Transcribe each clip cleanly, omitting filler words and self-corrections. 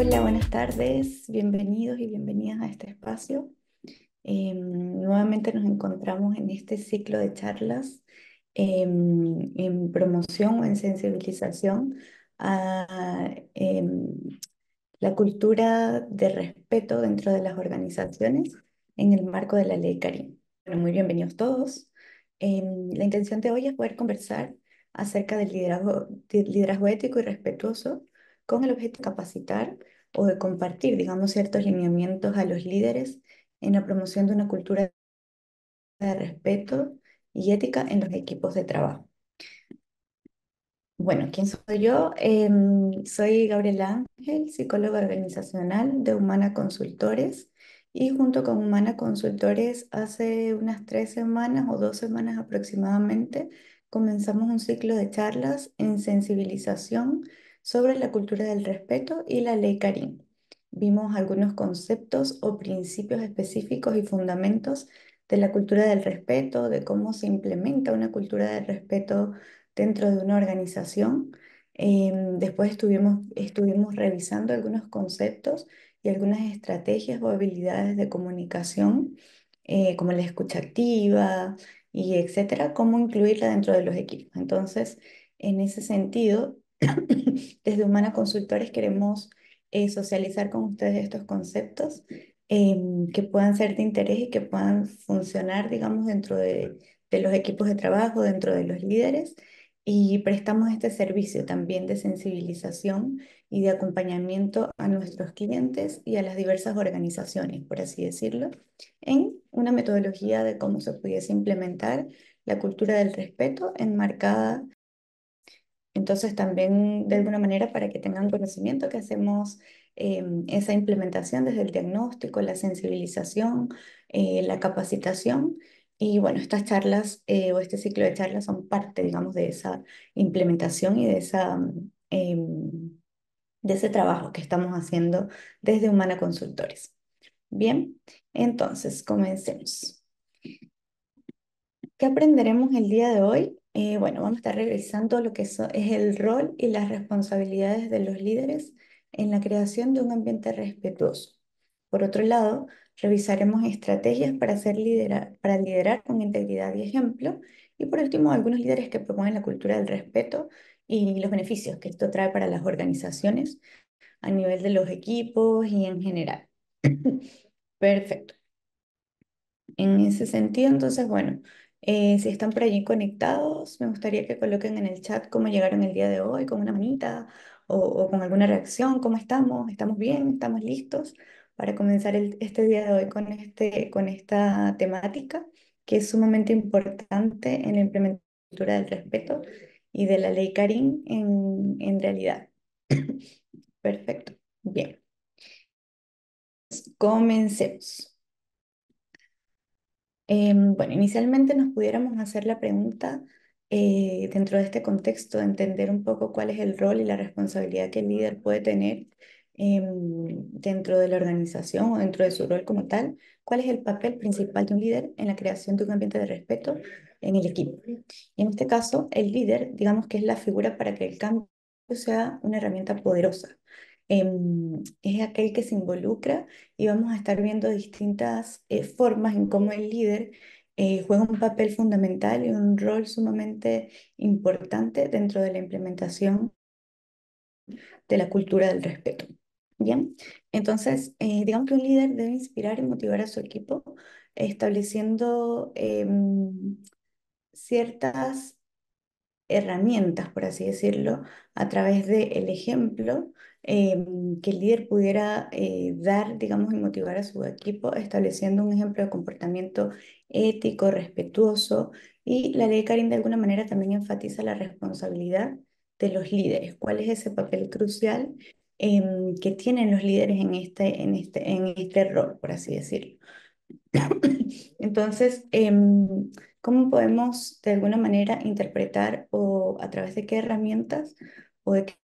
Hola, buenas tardes, bienvenidos y bienvenidas a este espacio. Nuevamente nos encontramos en este ciclo de charlas en promoción o en sensibilización a la cultura de respeto dentro de las organizaciones en el marco de la Ley Carim. Bueno, muy bienvenidos todos. La intención de hoy es poder conversar acerca del liderazgo ético y respetuoso con el objeto de capacitar o de compartir, digamos, ciertos lineamientos a los líderes en la promoción de una cultura de respeto y ética en los equipos de trabajo. Bueno, ¿quién soy yo? Soy Gabriela Ángel, psicóloga organizacional de Humana Consultores, y junto con Humana Consultores hace unas 3 semanas o 2 semanas aproximadamente comenzamos un ciclo de charlas en sensibilización sobre la cultura del respeto y la ley Carim. Vimos algunos conceptos o principios específicos y fundamentos de la cultura del respeto, de cómo se implementa una cultura del respeto dentro de una organización. Después estuvimos revisando algunos conceptos y algunas estrategias o habilidades de comunicación, como la escucha activa y etcétera, cómo incluirla dentro de los equipos. Entonces, en ese sentido, desde Humana Consultores queremos socializar con ustedes estos conceptos que puedan ser de interés y que puedan funcionar, digamos, dentro de los equipos de trabajo, dentro de los líderes, y prestamos este servicio también de sensibilización y de acompañamiento a nuestros clientes y a las diversas organizaciones, por así decirlo, en una metodología de cómo se pudiese implementar la cultura del respeto enmarcada. Entonces también de alguna manera para que tengan conocimiento que hacemos esa implementación desde el diagnóstico, la sensibilización, la capacitación. Y bueno, estas charlas o este ciclo de charlas son parte, digamos, de esa implementación y de ese trabajo que estamos haciendo desde Humana Consultores. Bien, entonces comencemos. ¿Qué aprenderemos el día de hoy? Bueno, vamos a estar revisando lo que es el rol y las responsabilidades de los líderes en la creación de un ambiente respetuoso. Por otro lado, revisaremos estrategias para liderar con integridad y ejemplo. Y por último, algunos líderes que promueven la cultura del respeto y los beneficios que esto trae para las organizaciones a nivel de los equipos y en general. Perfecto. En ese sentido, entonces, bueno, si están por allí conectados, me gustaría que coloquen en el chat cómo llegaron el día de hoy, con una manita o con alguna reacción, cómo estamos, estamos bien, estamos listos para comenzar este día de hoy con esta temática que es sumamente importante en la implementación del respeto y de la ley Karim en realidad. Perfecto. Bien, comencemos. Bueno, inicialmente nos pudiéramos hacer la pregunta, dentro de este contexto, de entender un poco cuál es el rol y la responsabilidad que el líder puede tener dentro de la organización o dentro de su rol como tal, cuál es el papel principal de un líder en la creación de un ambiente de respeto en el equipo. Y en este caso, el líder, digamos que es la figura para que el cambio sea una herramienta poderosa. Es aquel que se involucra y vamos a estar viendo distintas formas en cómo el líder juega un papel fundamental y un rol sumamente importante dentro de la implementación de la cultura del respeto. Bien, entonces, digamos que un líder debe inspirar y motivar a su equipo estableciendo ciertas herramientas, por así decirlo, a través del ejemplo que el líder pudiera dar, digamos, y motivar a su equipo, estableciendo un ejemplo de comportamiento ético, respetuoso. Y la ley Karim de alguna manera también enfatiza la responsabilidad de los líderes. ¿Cuál es ese papel crucial que tienen los líderes en este rol, por así decirlo? Entonces, ¿cómo podemos de alguna manera interpretar o a través de qué herramientas o de qué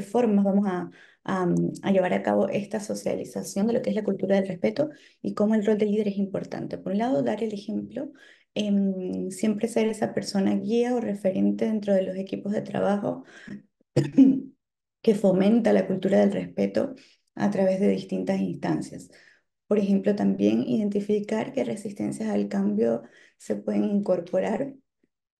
formas vamos a llevar a cabo esta socialización de lo que es la cultura del respeto y cómo el rol del líder es importante? Por un lado, dar el ejemplo, siempre ser esa persona guía o referente dentro de los equipos de trabajo que fomenta la cultura del respeto a través de distintas instancias. Por ejemplo, también identificar qué resistencias al cambio se pueden incorporar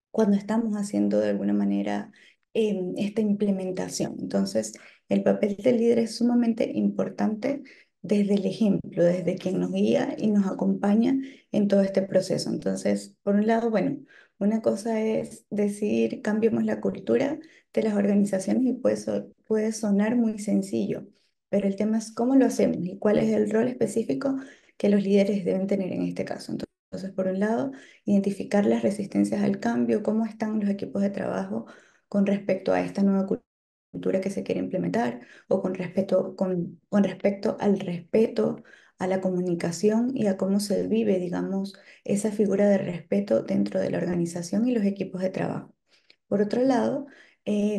cuando estamos haciendo de alguna manera esta implementación. Entonces, el papel del líder es sumamente importante desde el ejemplo, desde quien nos guía y nos acompaña en todo este proceso. Entonces, por un lado, bueno, una cosa es decir, cambiemos la cultura de las organizaciones y puede sonar muy sencillo, pero el tema es cómo lo hacemos y cuál es el rol específico que los líderes deben tener en este caso. Entonces, por un lado, identificar las resistencias al cambio, cómo están los equipos de trabajo con respecto a esta nueva cultura que se quiere implementar o con respecto al respeto, a la comunicación y a cómo se vive, digamos, esa figura de respeto dentro de la organización y los equipos de trabajo. Por otro lado,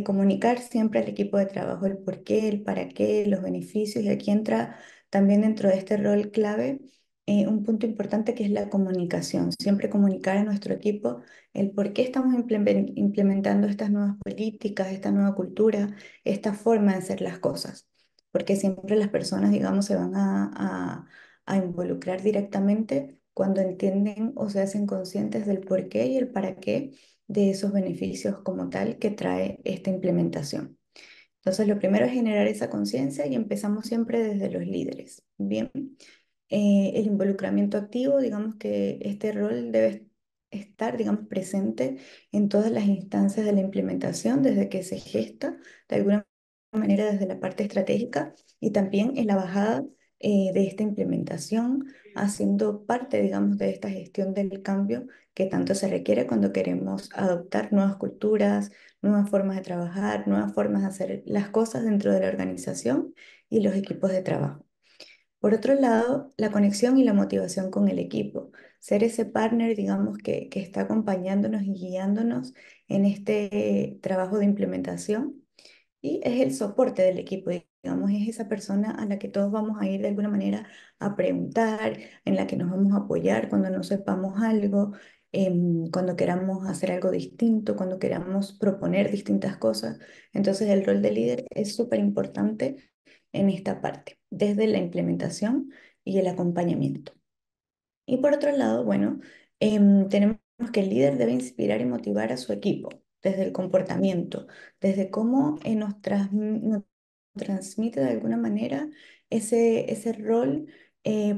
comunicar siempre al equipo de trabajo el por qué, el para qué, los beneficios, y aquí entra también dentro de este rol clave un punto importante que es la comunicación. Siempre comunicar a nuestro equipo el por qué estamos implementando estas nuevas políticas, esta nueva cultura, esta forma de hacer las cosas. Porque siempre las personas, digamos, se van a involucrar directamente cuando entienden o se hacen conscientes del por qué y el para qué de esos beneficios como tal que trae esta implementación. Entonces, lo primero es generar esa conciencia y empezamos siempre desde los líderes. Bien, el involucramiento activo, digamos que este rol debe estar, digamos, presente en todas las instancias de la implementación, desde que se gesta, de alguna manera desde la parte estratégica y también en la bajada de esta implementación, haciendo parte, digamos, de esta gestión del cambio que tanto se requiere cuando queremos adoptar nuevas culturas, nuevas formas de trabajar, nuevas formas de hacer las cosas dentro de la organización y los equipos de trabajo. Por otro lado, la conexión y la motivación con el equipo. Ser ese partner, digamos, que está acompañándonos y guiándonos en este trabajo de implementación y es el soporte del equipo, digamos, es esa persona a la que todos vamos a ir de alguna manera a preguntar, en la que nos vamos a apoyar cuando no sepamos algo, cuando queramos hacer algo distinto, cuando queramos proponer distintas cosas. Entonces el rol de líder es súper importante en esta parte, desde la implementación y el acompañamiento. Y por otro lado, bueno, tenemos que el líder debe inspirar y motivar a su equipo desde el comportamiento, desde cómo nos transmite de alguna manera ese rol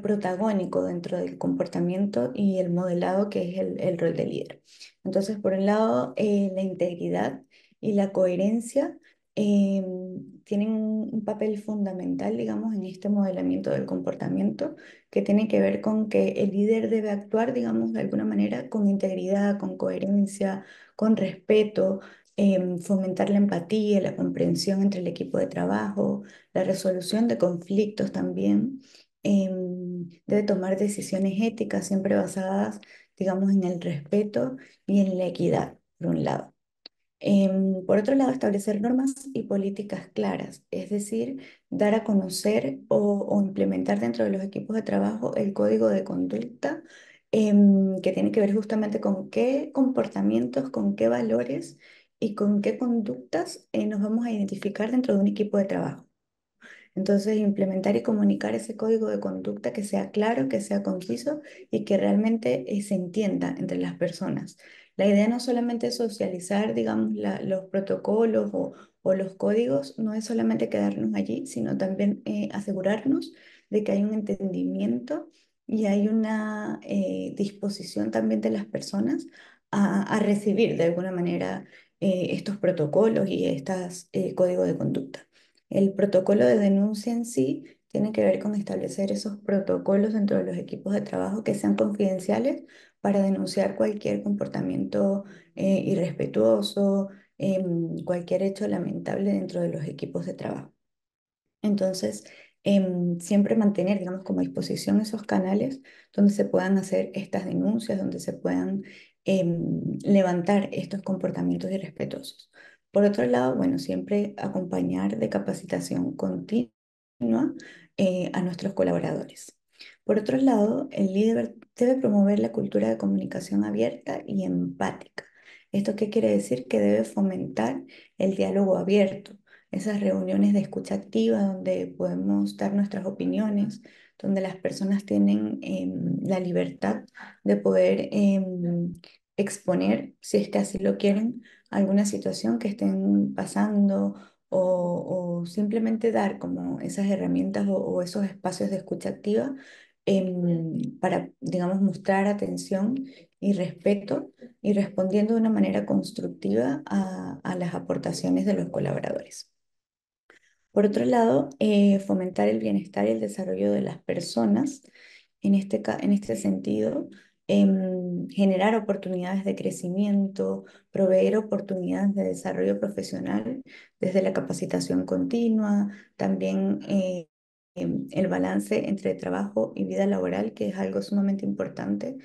protagónico dentro del comportamiento y el modelado que es el rol de líder. Entonces, por un lado, la integridad y la coherencia tienen un papel fundamental, digamos, en este modelamiento del comportamiento que tiene que ver con que el líder debe actuar, digamos, de alguna manera con integridad, con coherencia, con respeto, fomentar la empatía, la comprensión entre el equipo de trabajo, la resolución de conflictos también. Debe tomar decisiones éticas siempre basadas, digamos, en el respeto y en la equidad, por un lado. Por otro lado, establecer normas y políticas claras, es decir, dar a conocer o implementar dentro de los equipos de trabajo el código de conducta que tiene que ver justamente con qué comportamientos, con qué valores y con qué conductas nos vamos a identificar dentro de un equipo de trabajo. Entonces, implementar y comunicar ese código de conducta que sea claro, que sea conciso y que realmente se entienda entre las personas. La idea no solamente es socializar, digamos, los protocolos o los códigos, no es solamente quedarnos allí, sino también asegurarnos de que hay un entendimiento y hay una disposición también de las personas a recibir de alguna manera estos protocolos y estos códigos de conducta. El protocolo de denuncia en sí tiene que ver con establecer esos protocolos dentro de los equipos de trabajo que sean confidenciales para denunciar cualquier comportamiento irrespetuoso, cualquier hecho lamentable dentro de los equipos de trabajo. Entonces, siempre mantener, digamos, como disposición esos canales donde se puedan hacer estas denuncias, donde se puedan levantar estos comportamientos irrespetuosos. Por otro lado, bueno, siempre acompañar de capacitación continua a nuestros colaboradores. Por otro lado, el líder debe promover la cultura de comunicación abierta y empática. ¿Esto qué quiere decir? Que debe fomentar el diálogo abierto, esas reuniones de escucha activa donde podemos dar nuestras opiniones, donde las personas tienen la libertad de poder exponer, si es que así lo quieren, alguna situación que estén pasando o simplemente dar como esas herramientas o esos espacios de escucha activa para, digamos, mostrar atención y respeto y respondiendo de una manera constructiva a las aportaciones de los colaboradores. Por otro lado, fomentar el bienestar y el desarrollo de las personas, en este sentido, generar oportunidades de crecimiento, proveer oportunidades de desarrollo profesional desde la capacitación continua, también el balance entre trabajo y vida laboral, que es algo sumamente importante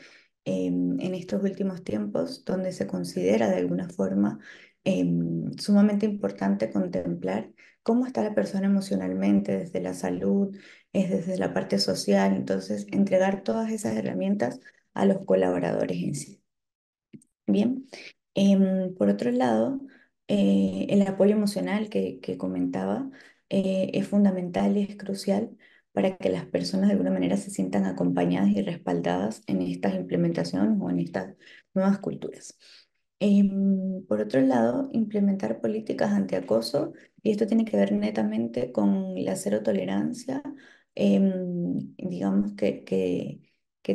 en estos últimos tiempos, donde se considera de alguna forma sumamente importante contemplar cómo está la persona emocionalmente, desde la salud, es desde la parte social, entonces entregar todas esas herramientas a los colaboradores en sí. Bien, por otro lado, el apoyo emocional que comentaba es fundamental y es crucial para que las personas de alguna manera se sientan acompañadas y respaldadas en estas implementaciones o en estas nuevas culturas. Por otro lado, implementar políticas antiacoso, y esto tiene que ver netamente con la cero tolerancia, digamos que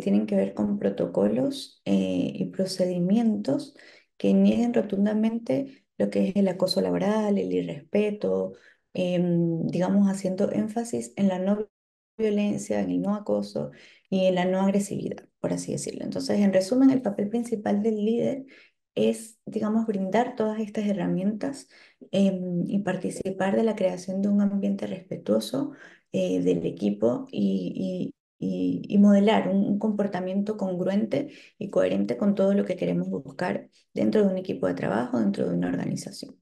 tienen que ver con protocolos y procedimientos que nieguen rotundamente lo que es el acoso laboral, el irrespeto, digamos, haciendo énfasis en la no violencia, en el no acoso y en la no agresividad, por así decirlo. Entonces, en resumen, el papel principal del líder es, digamos, brindar todas estas herramientas y participar de la creación de un ambiente respetuoso del equipo y modelar un comportamiento congruente y coherente con todo lo que queremos buscar dentro de un equipo de trabajo, dentro de una organización.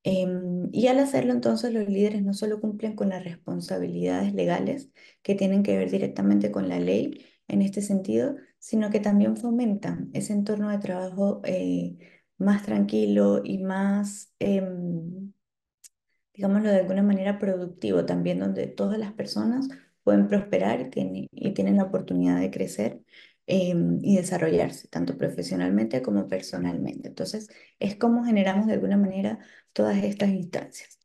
Y al hacerlo, entonces, los líderes no solo cumplen con las responsabilidades legales que tienen que ver directamente con la ley en este sentido, sino que también fomentan ese entorno de trabajo más tranquilo y más, digámoslo de alguna manera, productivo también, donde todas las personas pueden prosperar y tienen la oportunidad de crecer y desarrollarse, tanto profesionalmente como personalmente. Entonces, es como generamos de alguna manera todas estas instancias.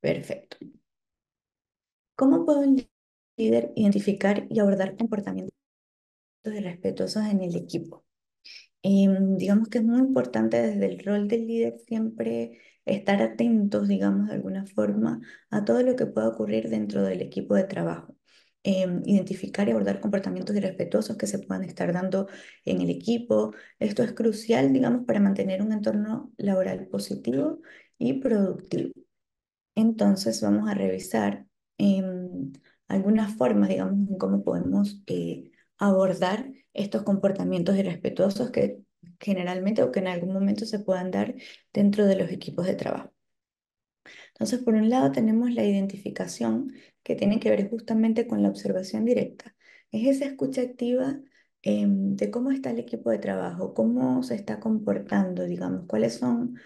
Perfecto. ¿Cómo puede un líder identificar y abordar comportamientos irrespetuosos en el equipo? Digamos que es muy importante desde el rol del líder siempre estar atentos, digamos, de alguna forma a todo lo que pueda ocurrir dentro del equipo de trabajo. Identificar y abordar comportamientos irrespetuosos que se puedan estar dando en el equipo. Esto es crucial, digamos, para mantener un entorno laboral positivo y productivo. Entonces vamos a revisar algunas formas, digamos, en cómo podemos abordar estos comportamientos irrespetuosos que generalmente o que en algún momento se puedan dar dentro de los equipos de trabajo. Entonces, por un lado tenemos la identificación que tiene que ver justamente con la observación directa. Es esa escucha activa de cómo está el equipo de trabajo, cómo se está comportando, digamos, cuáles son,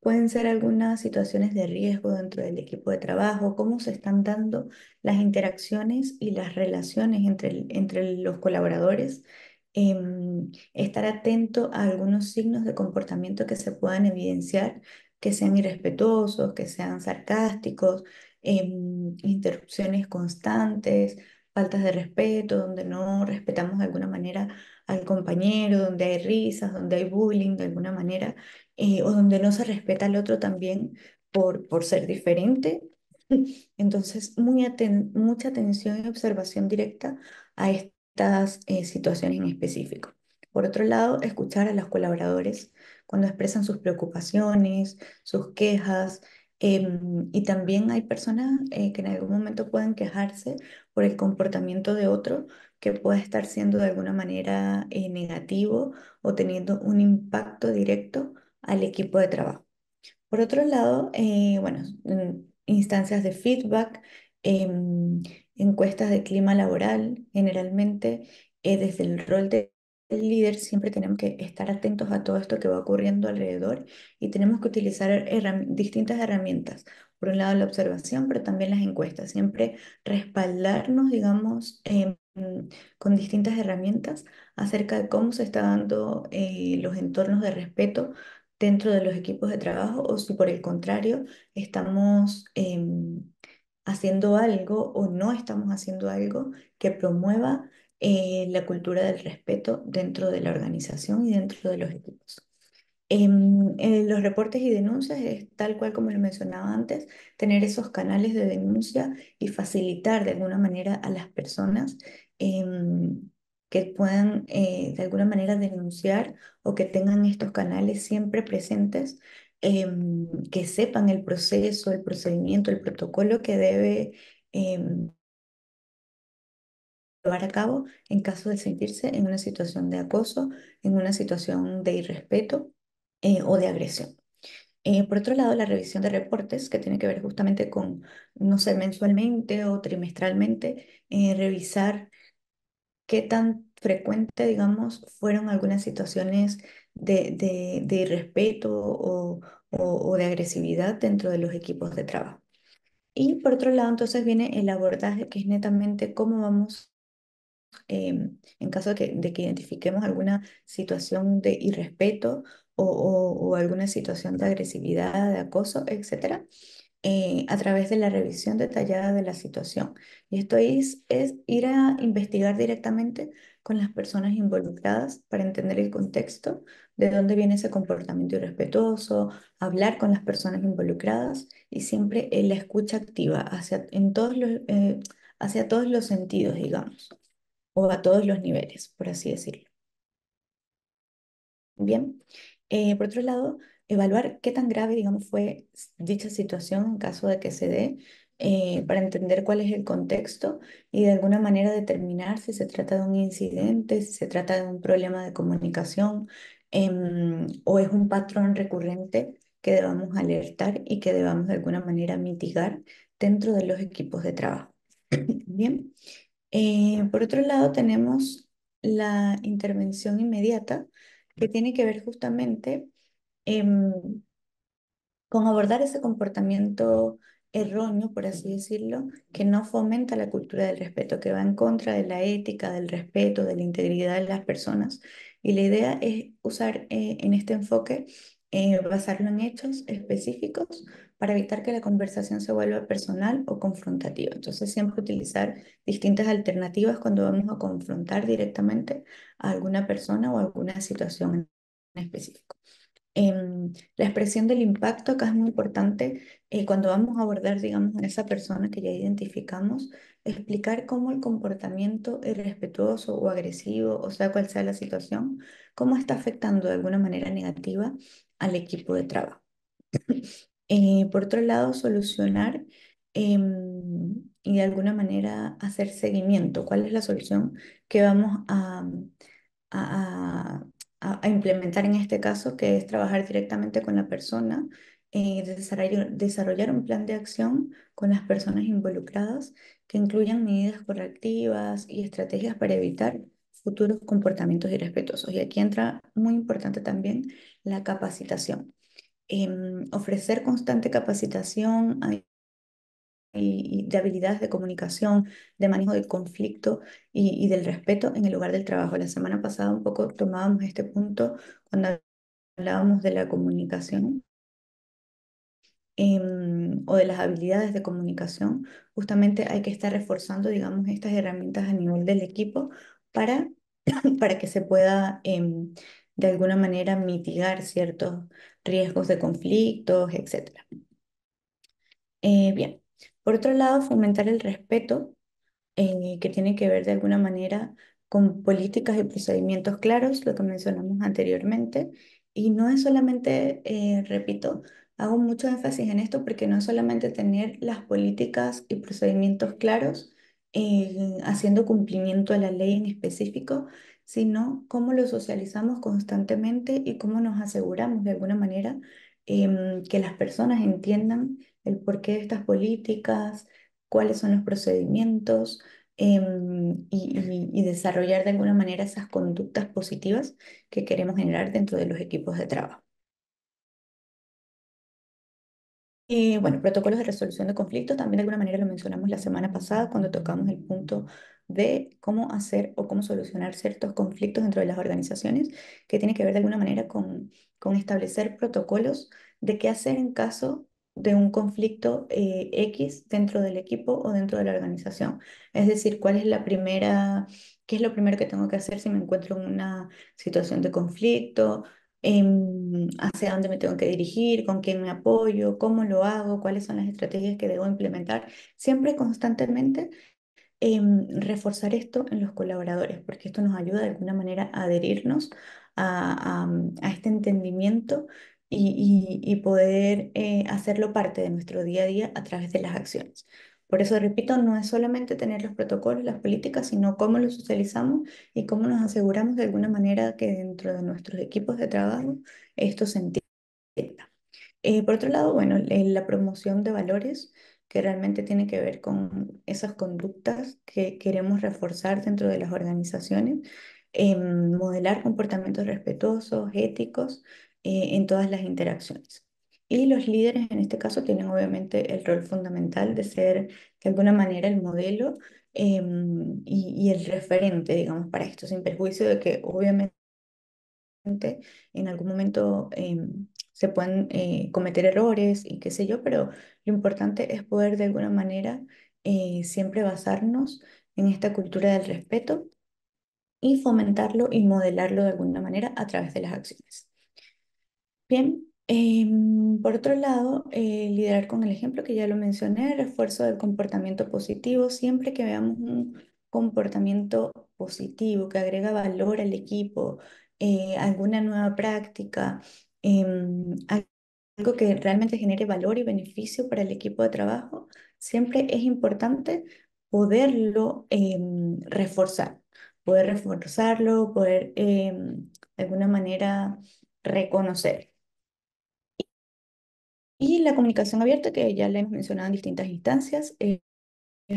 pueden ser algunas situaciones de riesgo dentro del equipo de trabajo, cómo se están dando las interacciones y las relaciones entre los colaboradores. Estar atento a algunos signos de comportamiento que se puedan evidenciar que sean irrespetuosos, que sean sarcásticos, interrupciones constantes, faltas de respeto, donde no respetamos de alguna manera al compañero, donde hay risas, donde hay bullying de alguna manera, o donde no se respeta al otro también por ser diferente. Entonces, mucha atención y observación directa a estas situaciones en específico. Por otro lado, escuchar a los colaboradores cuando expresan sus preocupaciones, sus quejas, y también hay personas que en algún momento pueden quejarse por el comportamiento de otro que puede estar siendo de alguna manera negativo o teniendo un impacto directo al equipo de trabajo. Por otro lado, bueno, instancias de feedback, encuestas de clima laboral, generalmente desde el rol del líder siempre tenemos que estar atentos a todo esto que va ocurriendo alrededor y tenemos que utilizar distintas herramientas. Por un lado, la observación, pero también las encuestas. Siempre respaldarnos, digamos, con distintas herramientas acerca de cómo se está dando los entornos de respeto dentro de los equipos de trabajo o si por el contrario estamos haciendo algo o no estamos haciendo algo que promueva la cultura del respeto dentro de la organización y dentro de los equipos. Los reportes y denuncias es tal cual como lo mencionaba antes, tener esos canales de denuncia y facilitar de alguna manera a las personas que puedan de alguna manera denunciar o que tengan estos canales siempre presentes, que sepan el proceso, el procedimiento, el protocolo que debe llevar a cabo en caso de sentirse en una situación de acoso, en una situación de irrespeto o de agresión. Por otro lado, la revisión de reportes, que tiene que ver justamente con, no sé, mensualmente o trimestralmente, revisar qué tan frecuente, digamos, fueron algunas situaciones de irrespeto o de agresividad dentro de los equipos de trabajo. Y por otro lado, entonces viene el abordaje, que es netamente cómo vamos en caso de que identifiquemos alguna situación de irrespeto o alguna situación de agresividad, de acoso, etcétera, a través de la revisión detallada de la situación. Y esto es ir a investigar directamente con las personas involucradas para entender el contexto, de dónde viene ese comportamiento irrespetuoso, hablar con las personas involucradas y siempre la escucha activa hacia todos los sentidos, digamos o a todos los niveles, por así decirlo. Bien. Por otro lado, evaluar qué tan grave, digamos, fue dicha situación en caso de que se dé, para entender cuál es el contexto y de alguna manera determinar si se trata de un incidente, si se trata de un problema de comunicación, o es un patrón recurrente que debamos alertar y que debamos de alguna manera mitigar dentro de los equipos de trabajo. Bien. Por otro lado, tenemos la intervención inmediata, que tiene que ver justamente em, con abordar ese comportamiento erróneo, por así decirlo, que no fomenta la cultura del respeto, que va en contra de la ética, del respeto, de la integridad de las personas. Y la idea es usar en este enfoque, basarlo en hechos específicos para evitar que la conversación se vuelva personal o confrontativa. Entonces, siempre utilizar distintas alternativas cuando vamos a confrontar directamente a alguna persona o alguna situación en específico. La expresión del impacto acá es muy importante cuando vamos a abordar, digamos, a esa persona que ya identificamos, explicar cómo el comportamiento irrespetuoso o agresivo, o sea, cual sea la situación, cómo está afectando de alguna manera negativa al equipo de trabajo. Por otro lado, solucionar y de alguna manera hacer seguimiento. ¿Cuál es la solución que vamos a, a implementar en este caso, que es trabajar directamente con la persona, desarrollar un plan de acción con las personas involucradas que incluyan medidas correctivas y estrategias para evitar futuros comportamientos irrespetuosos? Y aquí entra muy importante también la capacitación. Ofrecer constante capacitación y de habilidades de comunicación, de manejo del conflicto y del respeto en el lugar del trabajo. La semana pasada un poco tomábamos este punto cuando hablábamos de la comunicación, o de las habilidades de comunicación. Justamente hay que estar reforzando, digamos, estas herramientas a nivel del equipo para, para que se pueda de alguna manera mitigar ciertos riesgos de conflictos, etcétera. Bien, por otro lado, fomentar el respeto, que tiene que ver de alguna manera con políticas y procedimientos claros, lo que mencionamos anteriormente. Y no es solamente, repito, hago mucho énfasis en esto porque no es solamente tener las políticas y procedimientos claros, haciendo cumplimiento a la ley en específico, sino cómo lo socializamos constantemente y cómo nos aseguramos de alguna manera que las personas entiendan el porqué de estas políticas, cuáles son los procedimientos, y desarrollar de alguna manera esas conductas positivas que queremos generar dentro de los equipos de trabajo. Bueno, protocolos de resolución de conflictos, también de alguna manera lo mencionamos la semana pasada cuando tocamos el punto de cómo hacer o cómo solucionar ciertos conflictos dentro de las organizaciones, que tiene que ver de alguna manera con establecer protocolos de qué hacer en caso de un conflicto X dentro del equipo o dentro de la organización. Es decir, qué es lo primero que tengo que hacer si me encuentro en una situación de conflicto, hacia dónde me tengo que dirigir, con quién me apoyo, cómo lo hago, cuáles son las estrategias que debo implementar, siempre constantemente reforzar esto en los colaboradores, porque esto nos ayuda de alguna manera a adherirnos a este entendimiento y poder hacerlo parte de nuestro día a día a través de las acciones. Por eso, repito, no es solamente tener los protocolos, las políticas, sino cómo los socializamos y cómo nos aseguramos de alguna manera que dentro de nuestros equipos de trabajo esto se entienda. Por otro lado, bueno, la promoción de valores que realmente tiene que ver con esas conductas que queremos reforzar dentro de las organizaciones, modelar comportamientos respetuosos, éticos, en todas las interacciones. Y los líderes en este caso tienen obviamente el rol fundamental de ser de alguna manera el modelo y el referente, digamos, para esto, sin perjuicio de que obviamente en algún momento se pueden cometer errores y qué sé yo, pero lo importante es poder de alguna manera siempre basarnos en esta cultura del respeto y fomentarlo y modelarlo de alguna manera a través de las acciones. Bien, por otro lado, liderar con el ejemplo que ya lo mencioné, refuerzo del comportamiento positivo, siempre que veamos un comportamiento positivo que agrega valor al equipo, alguna nueva práctica, algo que realmente genere valor y beneficio para el equipo de trabajo, siempre es importante poderlo reforzar, poder reforzarlo, poder de alguna manera reconocer. Y la comunicación abierta, que ya le hemos mencionado en distintas instancias, es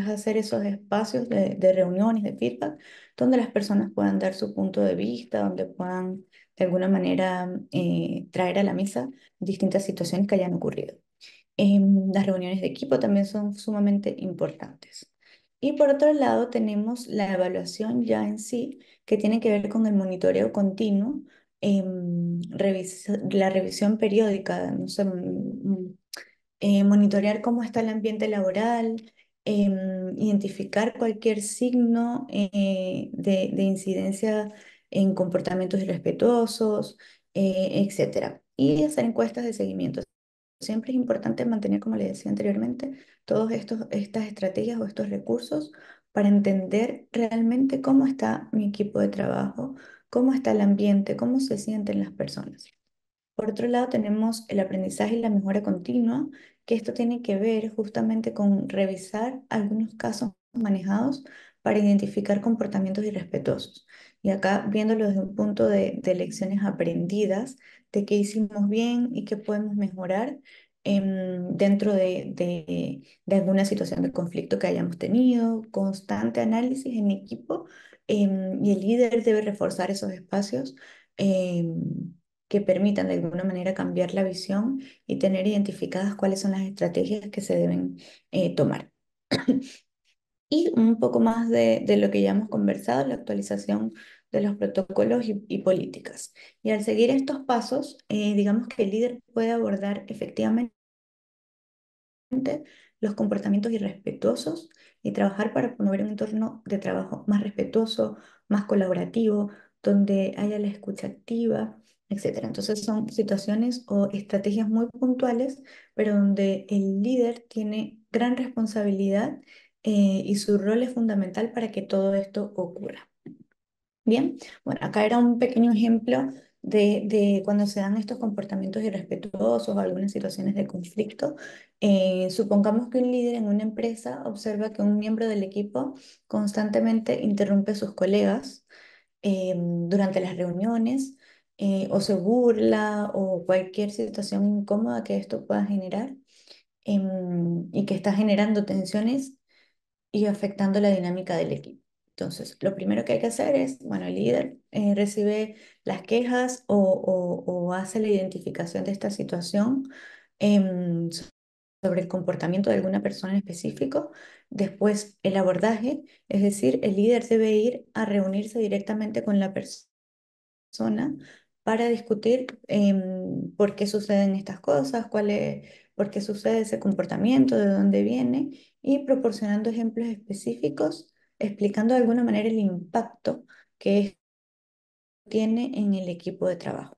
hacer esos espacios de reuniones, de feedback, donde las personas puedan dar su punto de vista, donde puedan de alguna manera traer a la mesa distintas situaciones que hayan ocurrido. Las reuniones de equipo también son sumamente importantes. Y por otro lado, tenemos la evaluación ya en sí, que tiene que ver con el monitoreo continuo, la revisión periódica, no sé, monitorear cómo está el ambiente laboral, identificar cualquier signo de incidencia en comportamientos irrespetuosos, etcétera. Y hacer encuestas de seguimiento. Siempre es importante mantener, como le decía anteriormente, estas estrategias o estos recursos para entender realmente cómo está mi equipo de trabajo, cómo está el ambiente, cómo se sienten las personas. Por otro lado, tenemos el aprendizaje y la mejora continua, que esto tiene que ver justamente con revisar algunos casos manejados para identificar comportamientos irrespetuosos. Y acá viéndolo desde un punto de lecciones aprendidas, de qué hicimos bien y qué podemos mejorar dentro de alguna situación de conflicto que hayamos tenido, constante análisis en equipo, y el líder debe reforzar esos espacios. Que permitan de alguna manera cambiar la visión y tener identificadas cuáles son las estrategias que se deben tomar. Y un poco más de lo que ya hemos conversado, la actualización de los protocolos y políticas. Y al seguir estos pasos, digamos que el líder puede abordar efectivamente los comportamientos irrespetuosos y trabajar para promover un entorno de trabajo más respetuoso, más colaborativo, donde haya la escucha activa, etcétera. Entonces son situaciones o estrategias muy puntuales, pero donde el líder tiene gran responsabilidad y su rol es fundamental para que todo esto ocurra. Bien, bueno, acá era un pequeño ejemplo de cuando se dan estos comportamientos irrespetuosos o algunas situaciones de conflicto. Supongamos que un líder en una empresa observa que un miembro del equipo constantemente interrumpe a sus colegas durante las reuniones, o se burla o cualquier situación incómoda que esto pueda generar, y que está generando tensiones y afectando la dinámica del equipo. Entonces, lo primero que hay que hacer es, bueno, el líder recibe las quejas o hace la identificación de esta situación em, sobre el comportamiento de alguna persona en específico. Después, el abordaje, es decir, el líder debe ir a reunirse directamente con la persona para discutir por qué suceden estas cosas, por qué sucede ese comportamiento, de dónde viene, y proporcionando ejemplos específicos, explicando de alguna manera el impacto que tiene en el equipo de trabajo.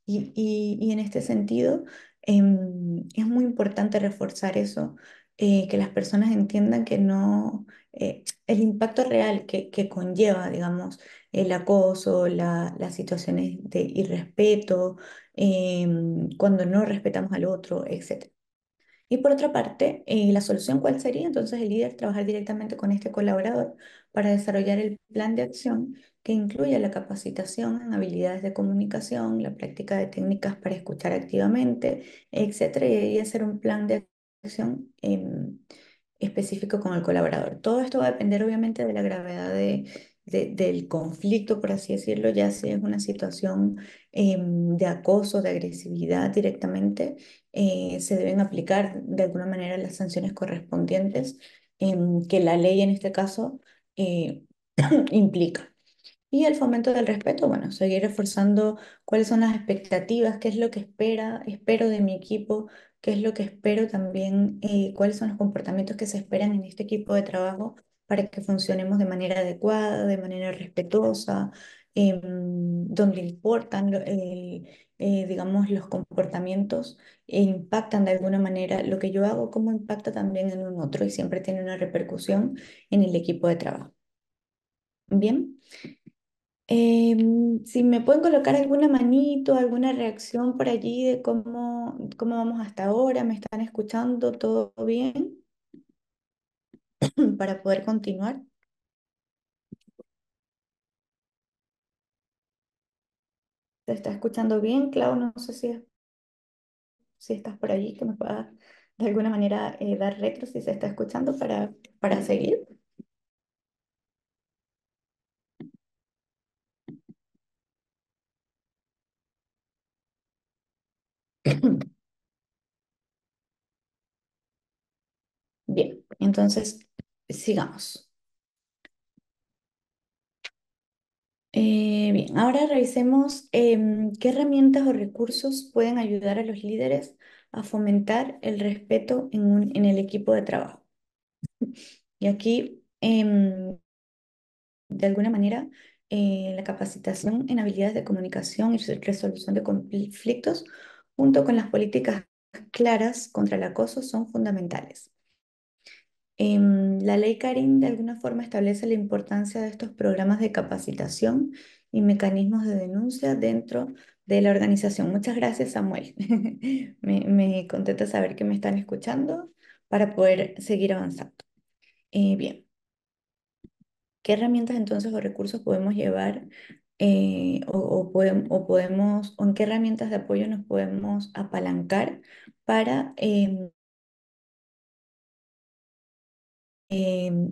Y en este sentido, es muy importante reforzar eso, que las personas entiendan que no, el impacto real que conlleva, digamos, el acoso, las situaciones de irrespeto, cuando no respetamos al otro, etc. Y por otra parte, la solución, ¿cuál sería? Entonces el líder trabajar directamente con este colaborador para desarrollar el plan de acción que incluya la capacitación en habilidades de comunicación, la práctica de técnicas para escuchar activamente, etcétera, y hacer un plan de acción específico con el colaborador. Todo esto va a depender obviamente de la gravedad del conflicto, por así decirlo, ya si es una situación de acoso, de agresividad directamente, se deben aplicar de alguna manera las sanciones correspondientes que la ley en este caso eh, implica. Y el fomento del respeto, bueno, seguir reforzando cuáles son las expectativas, qué es lo que espero de mi equipo, qué es lo que espero también, cuáles son los comportamientos que se esperan en este equipo de trabajo para que funcionemos de manera adecuada, de manera respetuosa, donde importan, digamos, los comportamientos e impactan de alguna manera lo que yo hago, cómo impacta también en un otro y siempre tiene una repercusión en el equipo de trabajo. Bien. Si me pueden colocar alguna manito, alguna reacción por allí de cómo vamos hasta ahora, ¿me están escuchando todo bien para poder continuar? ¿Se está escuchando bien, Clau? No sé si estás por allí, que me puedas de alguna manera dar retro si se está escuchando para seguir. Bien, entonces sigamos. Bien, ahora revisemos qué herramientas o recursos pueden ayudar a los líderes a fomentar el respeto en el equipo de trabajo. Y aquí, de alguna manera, la capacitación en habilidades de comunicación y resolución de conflictos, junto con las políticas claras contra el acoso, son fundamentales. La ley Karin de alguna forma establece la importancia de estos programas de capacitación y mecanismos de denuncia dentro de la organización. Muchas gracias, Samuel. Me contenta saber que me están escuchando para poder seguir avanzando. Bien, ¿qué herramientas entonces o recursos podemos llevar o en qué herramientas de apoyo nos podemos apalancar para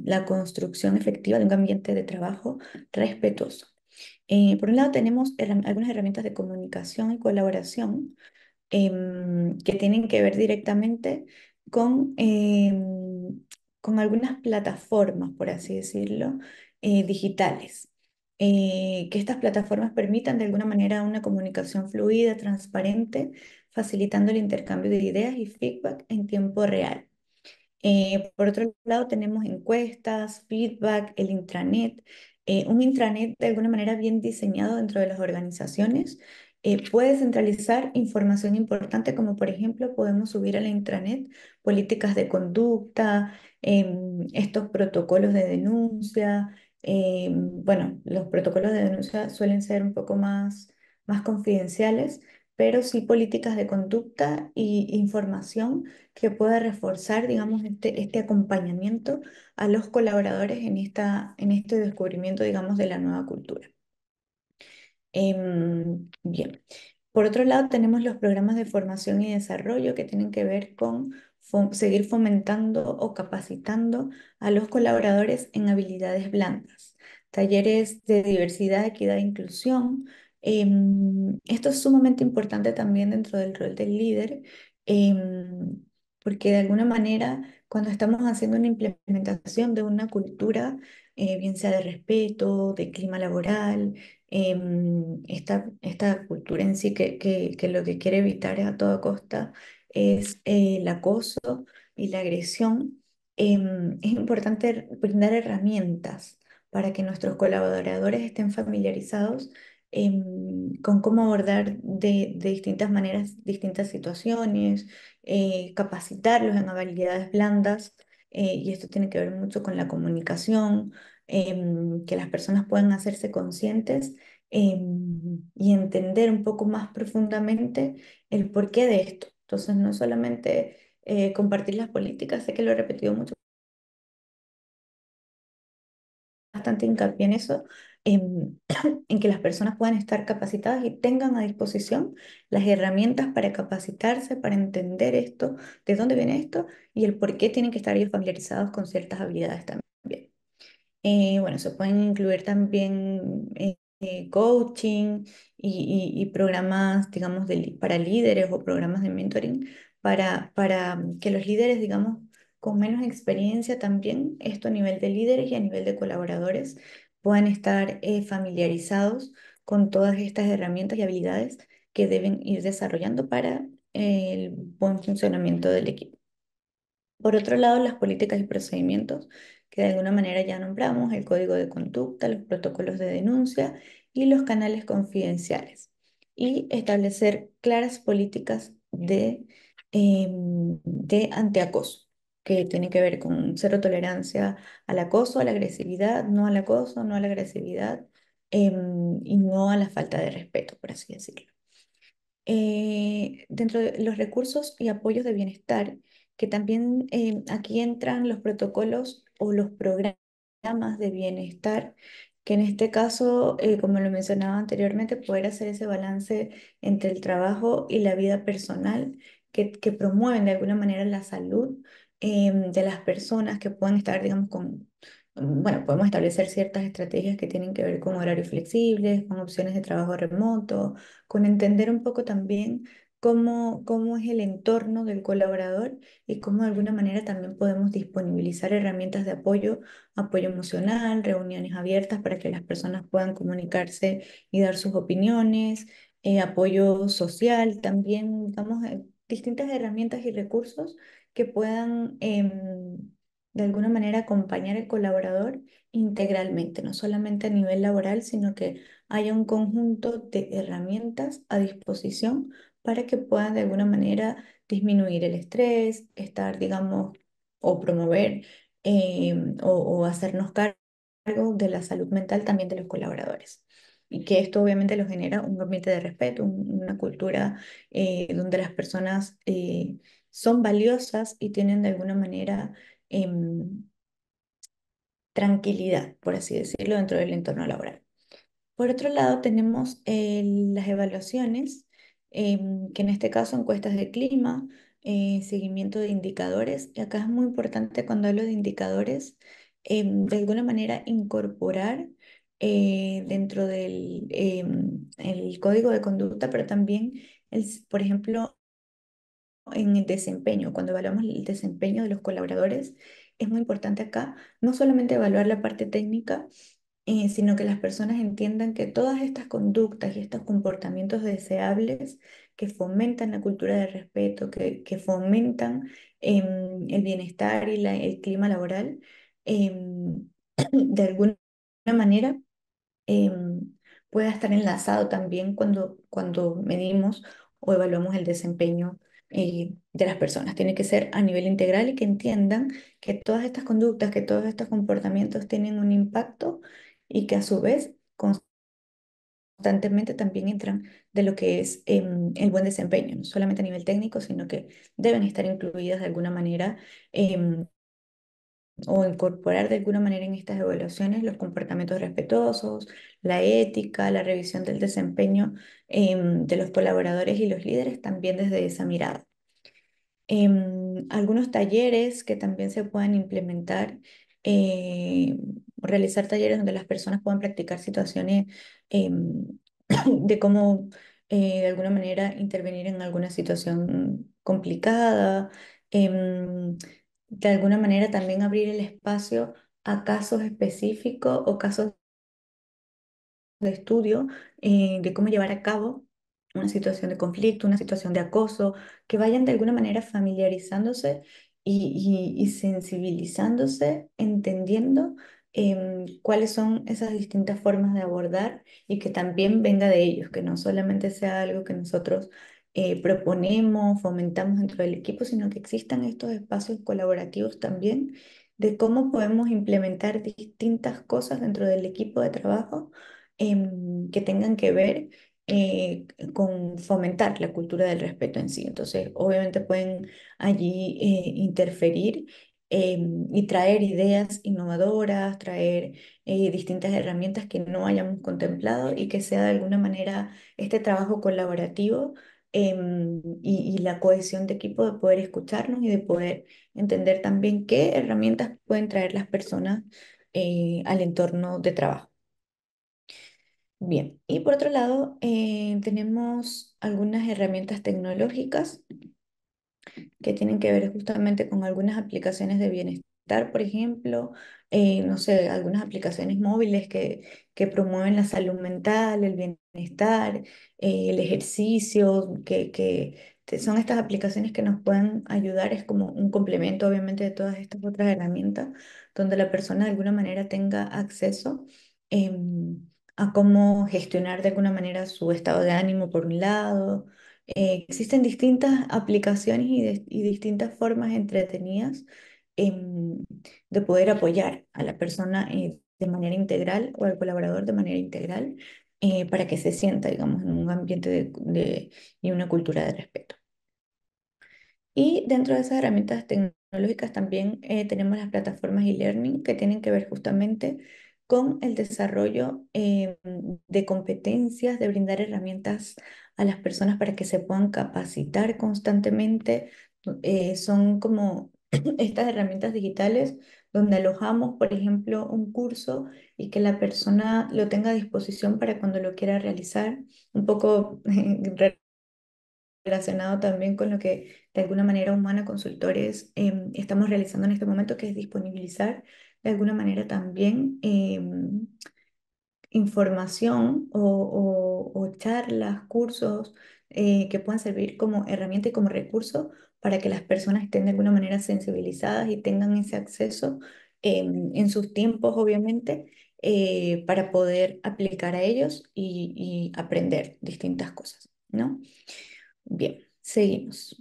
la construcción efectiva de un ambiente de trabajo respetuoso? Por un lado tenemos algunas herramientas de comunicación y colaboración que tienen que ver directamente con, con algunas plataformas, por así decirlo, digitales. Que estas plataformas permitan de alguna manera una comunicación fluida, transparente, facilitando el intercambio de ideas y feedback en tiempo real. Por otro lado, tenemos encuestas, feedback, el intranet. Un intranet de alguna manera bien diseñado dentro de las organizaciones puede centralizar información importante, como por ejemplo podemos subir a la intranet políticas de conducta, estos protocolos de denuncia. Bueno, los protocolos de denuncia suelen ser un poco más confidenciales, pero sí políticas de conducta y información que pueda reforzar, digamos, este acompañamiento a los colaboradores en este descubrimiento, digamos, de la nueva cultura. Bien. Por otro lado, tenemos los programas de formación y desarrollo que tienen que ver con seguir fomentando o capacitando a los colaboradores en habilidades blandas, talleres de diversidad, equidad e inclusión. Esto es sumamente importante también dentro del rol del líder, porque de alguna manera, cuando estamos haciendo una implementación de una cultura, bien sea de respeto, de clima laboral, esta cultura en sí que lo que quiere evitar a toda costa es el acoso y la agresión. Es importante brindar herramientas para que nuestros colaboradores estén familiarizados con cómo abordar de distintas maneras distintas situaciones, capacitarlos en habilidades blandas, y esto tiene que ver mucho con la comunicación, que las personas puedan hacerse conscientes y entender un poco más profundamente el porqué de esto. Entonces, no solamente compartir las políticas, sé que lo he repetido mucho, bastante hincapié en eso, en, en que las personas puedan estar capacitadas y tengan a disposición las herramientas para capacitarse, para entender esto, de dónde viene esto y el por qué tienen que estar ellos familiarizados con ciertas habilidades también. Bueno, se pueden incluir también coaching y programas, digamos, para líderes o programas de mentoring para que los líderes, digamos, con menos experiencia también, esto a nivel de líderes y a nivel de colaboradores, puedan estar familiarizados con todas estas herramientas y habilidades que deben ir desarrollando para el buen funcionamiento del equipo. Por otro lado, las políticas y procedimientos, que de alguna manera ya nombramos, el código de conducta, los protocolos de denuncia y los canales confidenciales. Y establecer claras políticas de antiacoso, que tienen que ver con cero tolerancia al acoso, a la agresividad, no al acoso, no a la agresividad, y no a la falta de respeto, por así decirlo. Dentro de los recursos y apoyos de bienestar, que también aquí entran los protocolos o los programas de bienestar, que en este caso, como lo mencionaba anteriormente, poder hacer ese balance entre el trabajo y la vida personal, que promueven de alguna manera la salud de las personas que puedan estar, digamos, bueno, podemos establecer ciertas estrategias que tienen que ver con horarios flexibles, con opciones de trabajo remoto, con entender un poco también cómo es el entorno del colaborador y cómo de alguna manera también podemos disponibilizar herramientas de apoyo, apoyo emocional, reuniones abiertas para que las personas puedan comunicarse y dar sus opiniones, apoyo social también, digamos, distintas herramientas y recursos que puedan de alguna manera acompañar al colaborador integralmente, no solamente a nivel laboral, sino que haya un conjunto de herramientas a disposición para que puedan de alguna manera disminuir el estrés, estar, digamos, o promover o hacernos cargo de la salud mental también de los colaboradores. Y que esto obviamente lo genera un ambiente de respeto, una cultura donde las personas son valiosas y tienen de alguna manera em, tranquilidad, por así decirlo, dentro del entorno laboral. Por otro lado, tenemos las evaluaciones, que en este caso encuestas de clima, seguimiento de indicadores. Y acá es muy importante cuando hablo de indicadores, de alguna manera incorporar dentro del el código de conducta, pero también, por ejemplo, en el desempeño, cuando evaluamos el desempeño de los colaboradores, es muy importante acá no solamente evaluar la parte técnica, sino que las personas entiendan que todas estas conductas y estos comportamientos deseables que fomentan la cultura de respeto, que fomentan el bienestar y el clima laboral, de alguna manera pueda estar enlazado también cuando medimos o evaluamos el desempeño de las personas. Tiene que ser a nivel integral y que entiendan que todas estas conductas, que todos estos comportamientos tienen un impacto y que a su vez constantemente también entran de lo que es el buen desempeño, no solamente a nivel técnico, sino que deben estar incluidas de alguna manera em, o incorporar de alguna manera en estas evaluaciones los comportamientos respetuosos, la ética, la revisión del desempeño de los colaboradores y los líderes también desde esa mirada. Algunos talleres que también se puedan implementar, realizar talleres donde las personas puedan practicar situaciones em, de cómo de alguna manera intervenir en alguna situación complicada, de alguna manera también abrir el espacio a casos específicos o casos de estudio de cómo llevar a cabo una situación de conflicto, una situación de acoso, que vayan de alguna manera familiarizándose y sensibilizándose, entendiendo cuáles son esas distintas formas de abordar y que también venga de ellos, que no solamente sea algo que nosotros proponemos, fomentamos dentro del equipo, sino que existan estos espacios colaborativos también de cómo podemos implementar distintas cosas dentro del equipo de trabajo que tengan que ver con fomentar la cultura del respeto en sí. Entonces, obviamente pueden allí interferir y traer ideas innovadoras, traer distintas herramientas que no hayamos contemplado y que sea de alguna manera este trabajo colaborativo. Y la cohesión de equipo de poder escucharnos y de poder entender también qué herramientas pueden traer las personas al entorno de trabajo. Bien, y por otro lado, tenemos algunas herramientas tecnológicas que tienen que ver justamente con algunas aplicaciones de bienestar, por ejemplo, no sé, algunas aplicaciones móviles que promueven la salud mental, el bienestar, el ejercicio, son estas aplicaciones que nos pueden ayudar, es como un complemento obviamente de todas estas otras herramientas, donde la persona de alguna manera tenga acceso. A cómo gestionar de alguna manera su estado de ánimo por un lado, existen distintas aplicaciones y distintas formas entretenidas em, de poder apoyar a la persona de manera integral o al colaborador de manera integral para que se sienta, digamos, en un ambiente y una cultura de respeto. Y dentro de esas herramientas tecnológicas también tenemos las plataformas e-learning que tienen que ver justamente con el desarrollo de competencias, de brindar herramientas a las personas para que se puedan capacitar constantemente. Son como estas herramientas digitales donde alojamos, por ejemplo, un curso y que la persona lo tenga a disposición para cuando lo quiera realizar, un poco relacionado también con lo que de alguna manera Humana Consultores estamos realizando en este momento, que es disponibilizar de alguna manera también información o charlas, cursos que puedan servir como herramienta y como recurso para que las personas estén de alguna manera sensibilizadas y tengan ese acceso en sus tiempos, obviamente, para poder aplicar a ellos y aprender distintas cosas, ¿no? Bien, seguimos.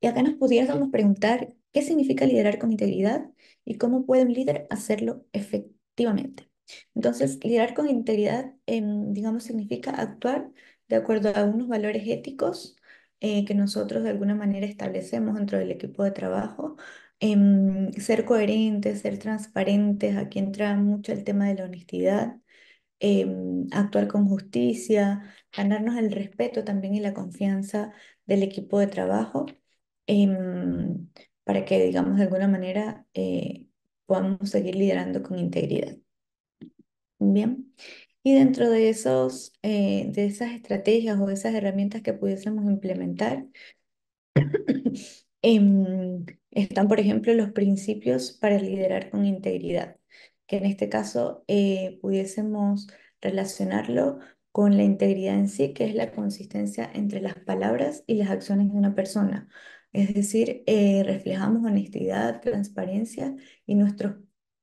Y acá nos pudiéramos preguntar qué significa liderar con integridad y cómo puede un líder hacerlo efectivamente. Entonces, liderar con integridad, digamos, significa actuar de acuerdo a unos valores éticos que nosotros de alguna manera establecemos dentro del equipo de trabajo. Ser coherentes, ser transparentes, aquí entra mucho el tema de la honestidad, actuar con justicia, ganarnos el respeto también y la confianza del equipo de trabajo, para que, digamos, de alguna manera podamos seguir liderando con integridad. Bien. Y dentro de de esas estrategias o esas herramientas que pudiésemos implementar, están, por ejemplo, los principios para liderar con integridad, que en este caso pudiésemos relacionarlo con la integridad en sí, que es la consistencia entre las palabras y las acciones de una persona. Es decir, reflejamos honestidad, transparencia y nuestros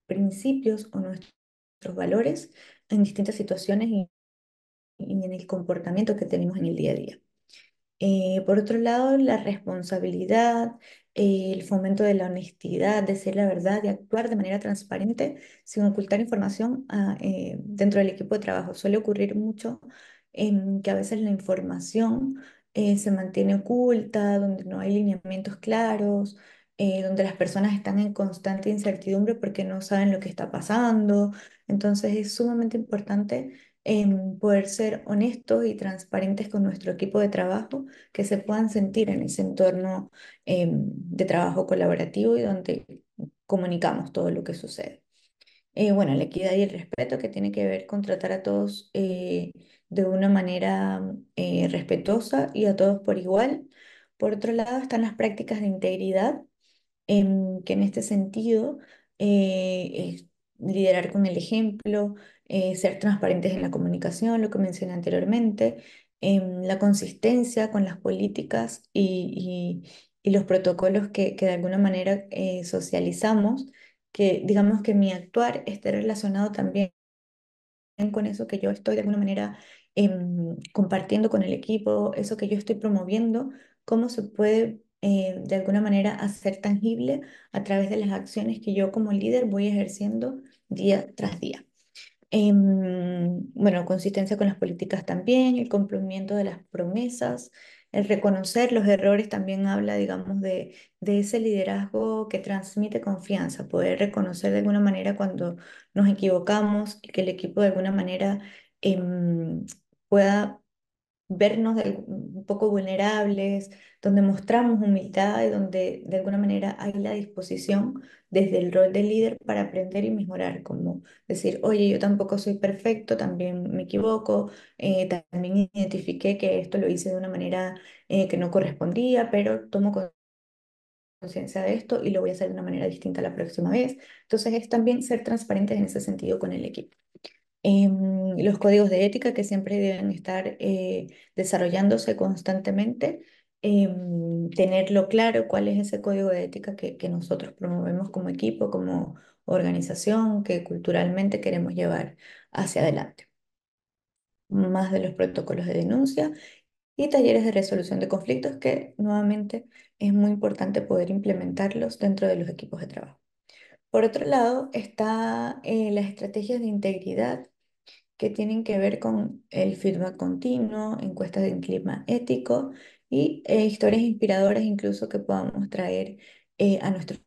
principios o nuestros valores en distintas situaciones y en el comportamiento que tenemos en el día a día. Por otro lado, la responsabilidad, el fomento de la honestidad, de decir la verdad, de actuar de manera transparente sin ocultar información dentro del equipo de trabajo. Suele ocurrir mucho que a veces la información se mantiene oculta, donde no hay lineamientos claros, donde las personas están en constante incertidumbre porque no saben lo que está pasando. Entonces es sumamente importante poder ser honestos y transparentes con nuestro equipo de trabajo, que se puedan sentir en ese entorno de trabajo colaborativo y donde comunicamos todo lo que sucede. Bueno, la equidad y el respeto que tiene que ver con tratar a todos de una manera respetuosa y a todos por igual. Por otro lado, están las prácticas de integridad, que en este sentido es liderar con el ejemplo, ser transparentes en la comunicación, lo que mencioné anteriormente, la consistencia con las políticas y los protocolos que de alguna manera socializamos, que digamos que mi actuar esté relacionado también con eso que yo estoy de alguna manera compartiendo con el equipo, eso que yo estoy promoviendo, cómo se puede de alguna manera hacer tangible a través de las acciones que yo como líder voy ejerciendo día tras día. Bueno, consistencia con las políticas también, el cumplimiento de las promesas, el reconocer los errores también habla, digamos, de ese liderazgo que transmite confianza, poder reconocer de alguna manera cuando nos equivocamos y que el equipo de alguna manera em, pueda vernos un poco vulnerables, donde mostramos humildad y donde de alguna manera hay la disposición desde el rol de líder para aprender y mejorar, como decir, oye, yo tampoco soy perfecto, también me equivoco, también identifiqué que esto lo hice de una manera que no correspondía, pero tomo conciencia de esto y lo voy a hacer de una manera distinta la próxima vez. Entonces es también ser transparentes en ese sentido con el equipo. Los códigos de ética que siempre deben estar desarrollándose constantemente, tenerlo claro cuál es ese código de ética que nosotros promovemos como equipo, como organización, que culturalmente queremos llevar hacia adelante. Más de los protocolos de denuncia y talleres de resolución de conflictos que nuevamente es muy importante poder implementarlos dentro de los equipos de trabajo. Por otro lado, está las estrategias de integridad que tienen que ver con el feedback continuo, encuestas de clima ético y historias inspiradoras incluso que podamos traer a nuestro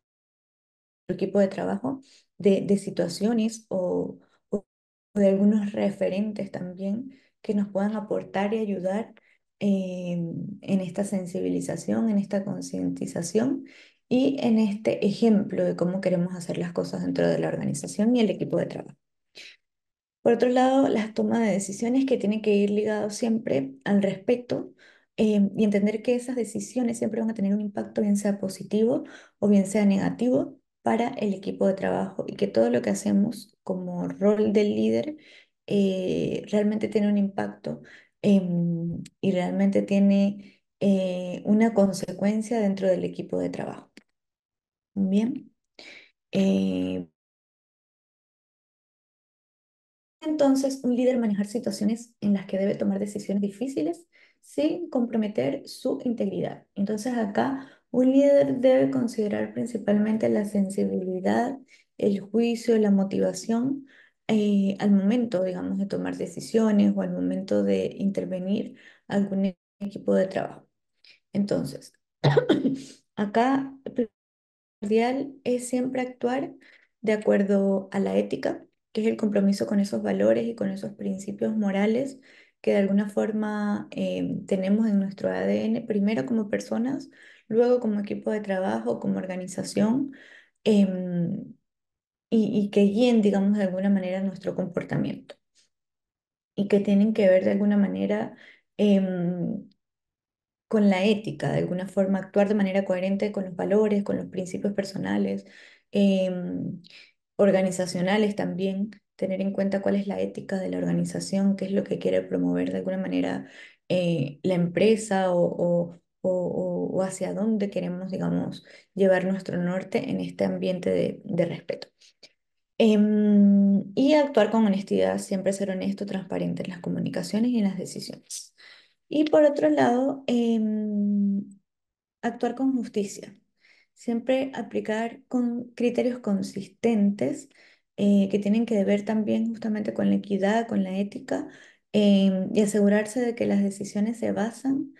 equipo de trabajo de situaciones o de algunos referentes también que nos puedan aportar y ayudar en esta sensibilización, en esta concientización y en este ejemplo de cómo queremos hacer las cosas dentro de la organización y el equipo de trabajo. Por otro lado, las tomas de decisiones que tienen que ir ligados siempre al respeto y entender que esas decisiones siempre van a tener un impacto, bien sea positivo o bien sea negativo, para el equipo de trabajo y que todo lo que hacemos como rol del líder realmente tiene un impacto y realmente tiene una consecuencia dentro del equipo de trabajo. Bien. Eh, Entonces, un líder manejar situaciones en las que debe tomar decisiones difíciles sin comprometer su integridad. Entonces, acá un líder debe considerar principalmente la sensibilidad, el juicio, la motivación al momento, digamos, de tomar decisiones o al momento de intervenir algún equipo de trabajo. Entonces, acá primordial es siempre actuar de acuerdo a la ética, que es el compromiso con esos valores y con esos principios morales que de alguna forma tenemos en nuestro ADN, primero como personas, luego como equipo de trabajo, como organización, em, y que guíen, digamos, de alguna manera nuestro comportamiento y que tienen que ver de alguna manera con la ética, de alguna forma actuar de manera coherente con los valores, con los principios personales, em, organizacionales también, tener en cuenta cuál es la ética de la organización, qué es lo que quiere promover de alguna manera la empresa o hacia dónde queremos, digamos, llevar nuestro norte en este ambiente de respeto. Y actuar con honestidad, siempre ser honesto, transparente en las comunicaciones y en las decisiones. Y por otro lado, actuar con justicia. Siempre aplicar con criterios consistentes que tienen que ver también justamente con la equidad, con la ética, y asegurarse de que las decisiones se basan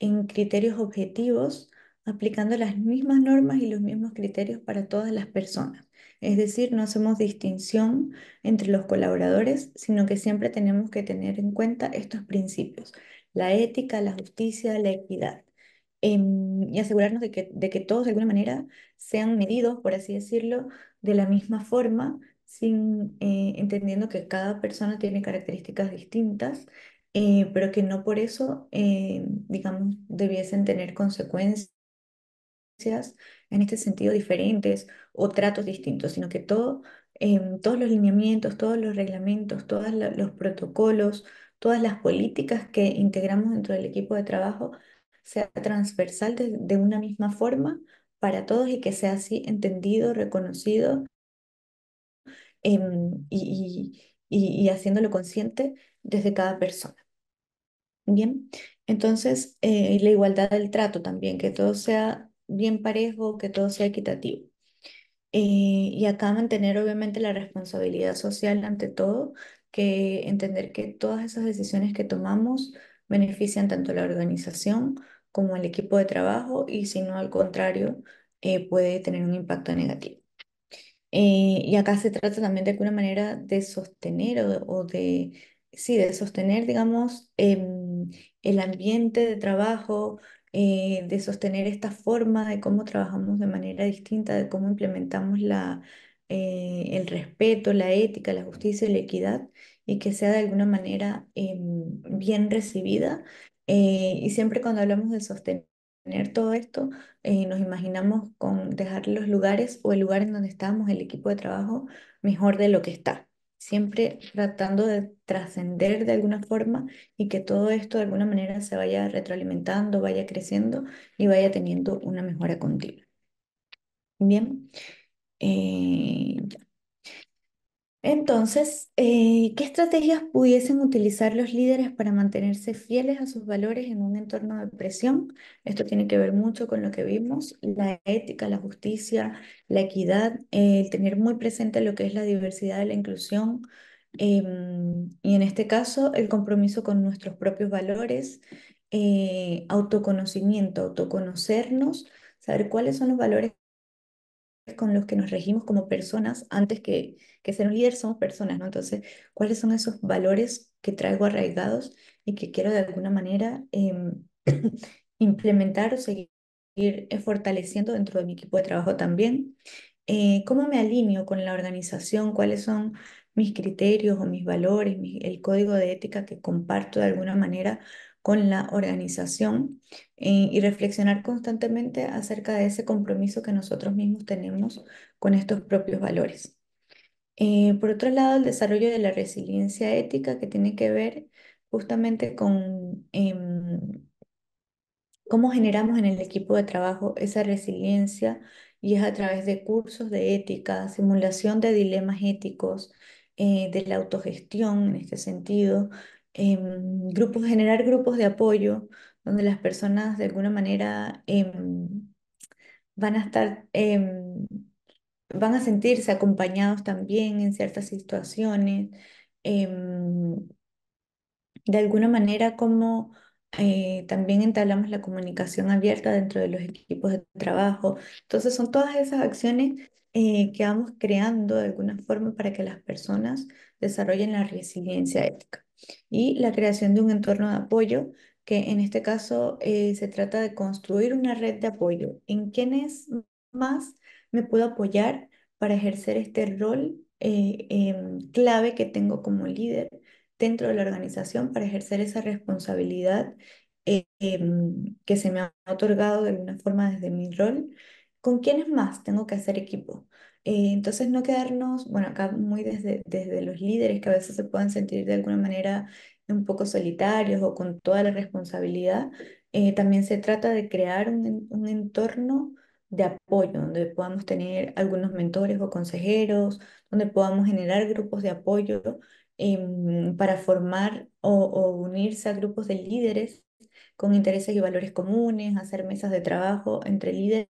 en criterios objetivos, aplicando las mismas normas y los mismos criterios para todas las personas. Es decir, no hacemos distinción entre los colaboradores, sino que siempre tenemos que tener en cuenta estos principios: la ética, la justicia, la equidad. Y asegurarnos de que todos de alguna manera sean medidos, por así decirlo, de la misma forma, entendiendo que cada persona tiene características distintas, pero que no por eso, digamos, debiesen tener consecuencias en este sentido diferentes o tratos distintos, sino que todos los lineamientos, todos los reglamentos, todos los protocolos, todas las políticas que integramos dentro del equipo de trabajo sea transversal de una misma forma para todos y que sea así entendido, reconocido, y haciéndolo consciente desde cada persona. Bien, entonces, y la igualdad del trato también, que todo sea bien parejo, que todo sea equitativo. Y acá mantener obviamente la responsabilidad social ante todo, que entender que todas esas decisiones que tomamos benefician tanto a la organización como al equipo de trabajo, y si no, al contrario, puede tener un impacto negativo. Y acá se trata también de alguna manera de sostener sí, de sostener, digamos, el ambiente de trabajo, de sostener esta forma de cómo trabajamos de manera distinta, de cómo implementamos el respeto, la ética, la justicia y la equidad, y que sea de alguna manera bien recibida. Y siempre cuando hablamos de sostener todo esto, nos imaginamos con dejar los lugares o el lugar en donde estamos, el equipo de trabajo, mejor de lo que está. Siempre tratando de trascender de alguna forma y que todo esto de alguna manera se vaya retroalimentando, vaya creciendo y vaya teniendo una mejora continua. Bien. Ya. Entonces, ¿qué estrategias pudiesen utilizar los líderes para mantenerse fieles a sus valores en un entorno de presión? Esto tiene que ver mucho con lo que vimos: la ética, la justicia, la equidad, el tener muy presente lo que es la diversidad y la inclusión, y en este caso el compromiso con nuestros propios valores, autoconocimiento, autoconocernos, saber cuáles son los valores con los que nos regimos como personas. Antes que ser un líder somos personas, ¿no? Entonces, ¿cuáles son esos valores que traigo arraigados y que quiero de alguna manera implementar o seguir fortaleciendo dentro de mi equipo de trabajo también? ¿Cómo me alineo con la organización? ¿Cuáles son mis criterios o mis valores, el código de ética que comparto de alguna manera con la organización? Y reflexionar constantemente acerca de ese compromiso que nosotros mismos tenemos con estos propios valores. Por otro lado, el desarrollo de la resiliencia ética, que tiene que ver justamente con cómo generamos en el equipo de trabajo esa resiliencia, y es a través de cursos de ética, simulación de dilemas éticos, de la autogestión en este sentido, generar grupos de apoyo donde las personas de alguna manera van a estar, van a sentirse acompañados también en ciertas situaciones. em, de alguna manera, como también entablamos la comunicación abierta dentro de los equipos de trabajo. Entonces, son todas esas acciones que vamos creando de alguna forma para que las personas desarrollen la resiliencia ética. Y la creación de un entorno de apoyo, que en este caso se trata de construir una red de apoyo. ¿En quiénes más me puedo apoyar para ejercer este rol clave que tengo como líder dentro de la organización, para ejercer esa responsabilidad que se me ha otorgado de alguna forma desde mi rol? ¿Con quiénes más tengo que hacer equipo? Entonces, no quedarnos, bueno, acá muy desde los líderes, que a veces se pueden sentir de alguna manera un poco solitarios o con toda la responsabilidad. También se trata de crear un entorno de apoyo donde podamos tener algunos mentores o consejeros, donde podamos generar grupos de apoyo para formar o unirse a grupos de líderes con intereses y valores comunes, hacer mesas de trabajo entre líderes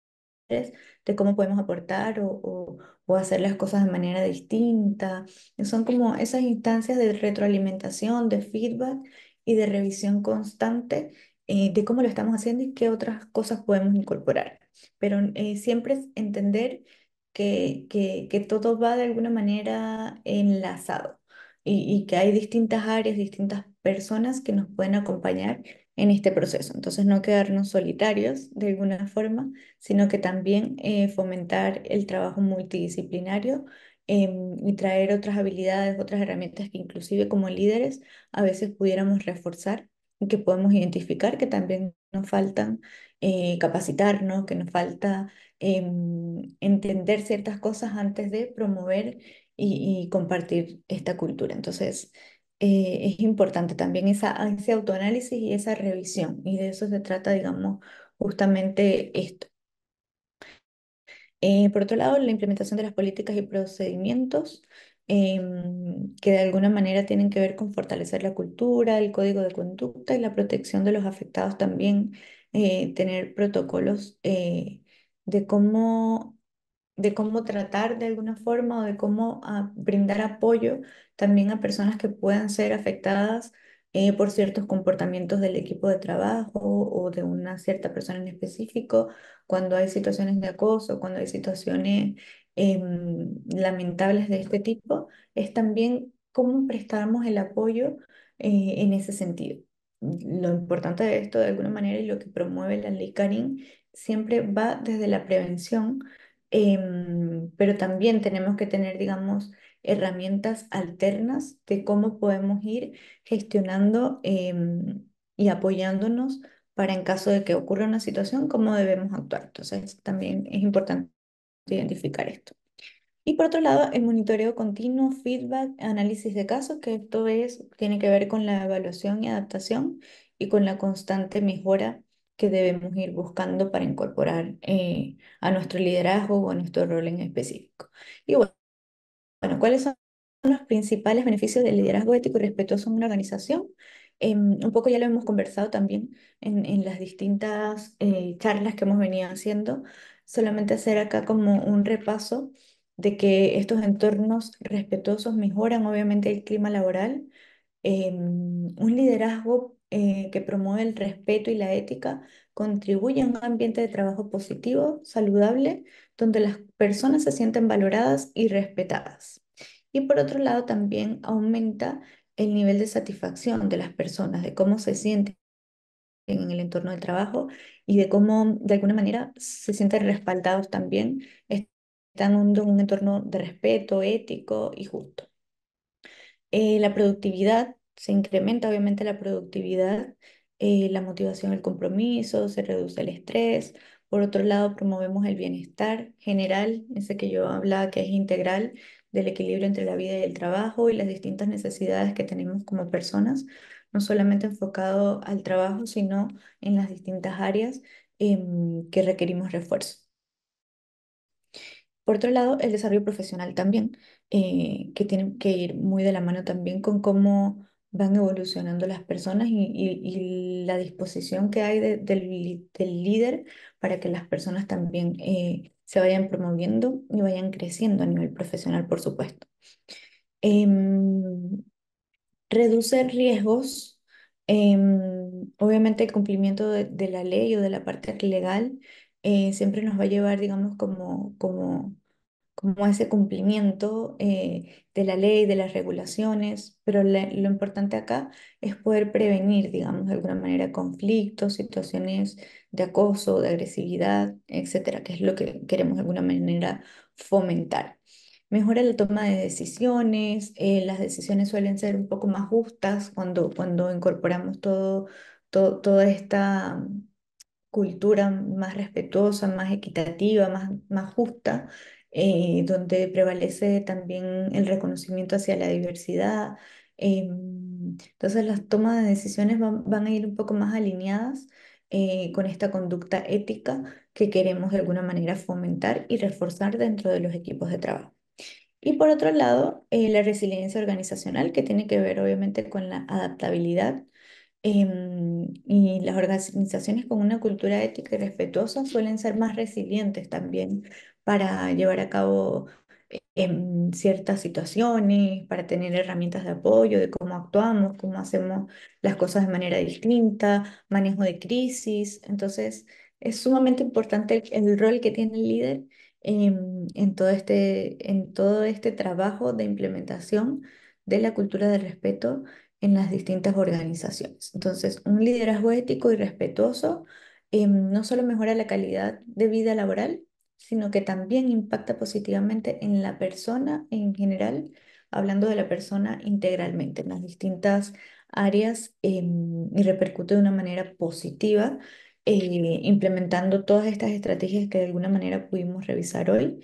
de cómo podemos aportar o hacer las cosas de manera distinta. Son como esas instancias de retroalimentación, de feedback y de revisión constante, de cómo lo estamos haciendo y qué otras cosas podemos incorporar. Pero siempre es entender que todo va de alguna manera enlazado y que hay distintas áreas, distintas personas que nos pueden acompañar en este proceso. Entonces, no quedarnos solitarios de alguna forma, sino que también fomentar el trabajo multidisciplinario y traer otras habilidades, otras herramientas que inclusive como líderes a veces pudiéramos reforzar y que podemos identificar que también nos faltan capacitarnos, que nos falta entender ciertas cosas antes de promover y compartir esta cultura. Entonces, es importante también ese autoanálisis y esa revisión, y de eso se trata, digamos, justamente esto. Por otro lado, la implementación de las políticas y procedimientos que de alguna manera tienen que ver con fortalecer la cultura, el código de conducta y la protección de los afectados también, tener protocolos de cómo tratar de alguna forma o de cómo brindar apoyo también a personas que puedan ser afectadas por ciertos comportamientos del equipo de trabajo o de una cierta persona en específico, cuando hay situaciones de acoso, cuando hay situaciones lamentables de este tipo, es también cómo prestamos el apoyo en ese sentido. Lo importante de esto, de alguna manera, y lo que promueve la ley Karin, siempre va desde la prevención, pero también tenemos que tener, digamos, herramientas alternas de cómo podemos ir gestionando y apoyándonos para en caso de que ocurra una situación, cómo debemos actuar. Entonces, también es importante identificar esto. Y por otro lado, el monitoreo continuo, feedback, análisis de casos, que esto tiene que ver con la evaluación y adaptación y con la constante mejora que debemos ir buscando para incorporar a nuestro liderazgo o a nuestro rol en específico. Y bueno, ¿cuáles son los principales beneficios del liderazgo ético y respetuoso en una organización? Un poco ya lo hemos conversado también en las distintas charlas que hemos venido haciendo. Solamente hacer acá como un repaso de que estos entornos respetuosos mejoran obviamente el clima laboral. Un liderazgo que promueve el respeto y la ética contribuye a un ambiente de trabajo positivo, saludable, donde las personas se sienten valoradas y respetadas. Y por otro lado, también aumenta el nivel de satisfacción de las personas, de cómo se sienten en el entorno del trabajo y de cómo de alguna manera se sienten respaldados también, están en un entorno de respeto, ético y justo. La productividad, se incrementa obviamente la productividad, la motivación, el compromiso, se reduce el estrés. Por otro lado, promovemos el bienestar general, ese que yo hablaba que es integral, del equilibrio entre la vida y el trabajo y las distintas necesidades que tenemos como personas, no solamente enfocado al trabajo, sino en las distintas áreas que requerimos refuerzo. Por otro lado, el desarrollo profesional también, que tiene que ir muy de la mano también con cómo van evolucionando las personas y la disposición que hay del líder para que las personas también se vayan promoviendo y vayan creciendo a nivel profesional, por supuesto. Em, Reduce riesgos, obviamente el cumplimiento de la ley o de la parte legal siempre nos va a llevar, digamos, como ese cumplimiento de la ley, de las regulaciones, pero lo importante acá es poder prevenir, digamos, de alguna manera conflictos, situaciones de acoso, de agresividad, etcétera, que es lo que queremos de alguna manera fomentar. Mejora la toma de decisiones, las decisiones suelen ser un poco más justas cuando incorporamos toda esta cultura más respetuosa, más equitativa, más justa, donde prevalece también el reconocimiento hacia la diversidad. Entonces las tomas de decisiones van a ir un poco más alineadas con esta conducta ética que queremos de alguna manera fomentar y reforzar dentro de los equipos de trabajo. Y por otro lado, la resiliencia organizacional, que tiene que ver obviamente con la adaptabilidad. Y las organizaciones con una cultura ética y respetuosa suelen ser más resilientes también para llevar a cabo ciertas situaciones, para tener herramientas de apoyo, de cómo actuamos, cómo hacemos las cosas de manera distinta, manejo de crisis. Entonces, es sumamente importante el rol que tiene el líder en todo este trabajo de implementación de la cultura del respeto en las distintas organizaciones. Entonces, un liderazgo ético y respetuoso no solo mejora la calidad de vida laboral, sino que también impacta positivamente en la persona en general, hablando de la persona integralmente, en las distintas áreas, y repercute de una manera positiva, implementando todas estas estrategias que de alguna manera pudimos revisar hoy.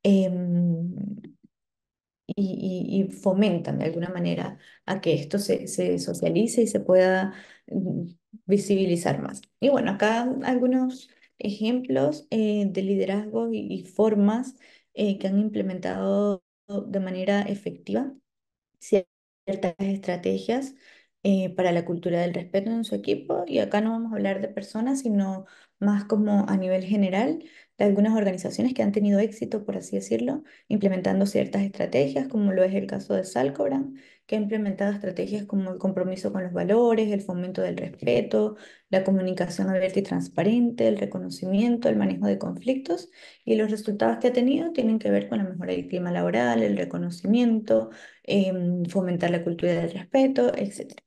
em, y fomentan de alguna manera a que esto se socialice y se pueda mm, visibilizar más. Y bueno, acá algunos ejemplos de liderazgo y formas que han implementado de manera efectiva ciertas estrategias para la cultura del respeto en su equipo. Y acá no vamos a hablar de personas, sino más como a nivel general de algunas organizaciones que han tenido éxito, por así decirlo, implementando ciertas estrategias, como lo es el caso de Salcobran, que ha implementado estrategias como el compromiso con los valores, el fomento del respeto, la comunicación abierta y transparente, el reconocimiento, el manejo de conflictos, y los resultados que ha tenido tienen que ver con la mejora del clima laboral, el reconocimiento, fomentar la cultura del respeto, etcétera.